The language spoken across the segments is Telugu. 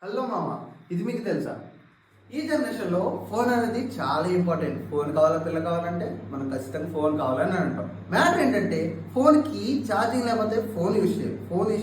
హలో మామ, ఇది మీకు తెలుసా? ఈ జనరేషన్లో ఫోన్ అనేది చాలా ఇంపార్టెంట్. ఫోన్ కావాలా, పిల్ల కావాలంటే మనం ఖచ్చితంగా ఫోన్ కావాలని అంటాం. మ్యాటర్ ఏంటంటే ఫోన్కి ఛార్జింగ్ లేకపోతే ఫోన్ యూజ్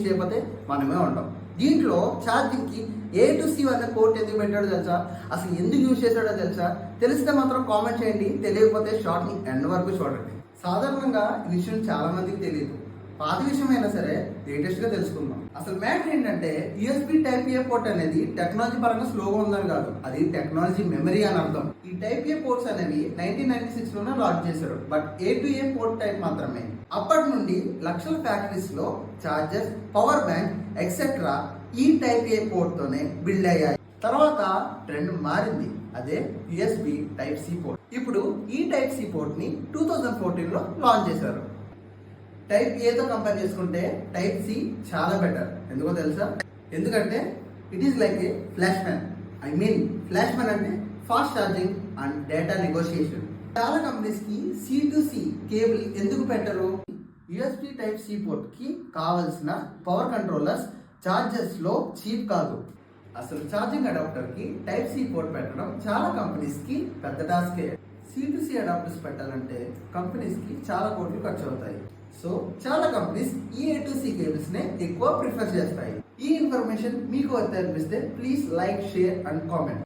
చేయకపోతే మనమే ఉంటాం. దీంట్లో ఛార్జింగ్కి A to C అనే కోట్ ఎందుకు పెట్టాడో తెలుసా? అసలు ఎందుకు యూజ్ చేశాడో తెలుసా? తెలిస్తే మాత్రం కామెంట్ చేయండి, తెలియకపోతే షార్ట్ని ఎండ్ వరకు చూడండి. సాధారణంగా ఈ విషయం చాలా మందికి తెలియదు. పాత విషయం అయినా సరే లేటెస్ట్గా తెలుసుకుందాం. అసలు మ్యాటర్ ఏంటంటే USB Type-A పోర్ట్ అనేది టెక్నాలజీ పరంగా స్లోగా ఉందని కాదు, అది టెక్నాలజీ మెమరీ అని అర్థం. ఈ Type-A పోర్ట్స్ అనేవి 1996లోనే లాంచ్ చేశారు. But A to A port type మాత్రమే. అప్పటి నుండి లక్షల ఫ్యాక్టరీస్ లో చార్జర్స్, పవర్ బ్యాంక్ ఎక్సెట్రా ఈ Type-A పోర్ట్ తోనే బిల్డ్ అయ్యాయి. తర్వాత ట్రెండ్ మారింది, అదే USB Type-C పోర్ట్. ఇప్పుడు ఈ Type-C పోర్ట్ ని 2014లో లాంచ్ చేశారు. Type-Aతో కంపేర్ చేసుకుంటే Type-C చాలా బెటర్. ఎందుకో తెలుసా? ఎందుకంటే it is like a flash man అంటే fast charging and data negotiation. చాలా కంపెనీస్ కి C2C కేబుల్ ఎందుకు పెట్టరు? USB Type-C పోర్ట్ కి కావలసిన పవర్ కంట్రోలర్స్ చార్జర్స్ లో చీప్ కాదు. అసలు ఛార్జింగ్ అడాప్టర్ కి Type-C పోర్ట్ పెట్టడం చాలా కంపెనీస్ కి పెద్ద టాస్కే. C2C అడాప్టర్స్ పెట్టాలంటే కంపెనీస్ కి చాలా కోట్లు ఖర్చు అవుతాయి. సో చాలా కంపెనీస్ ఈ A to C కేబుల్స్ నే ఎక్కువ ప్రిఫర్ చేస్తాయి. ఈ ఇన్ఫర్మేషన్ మీకు అనిపిస్తే please like, share and comment.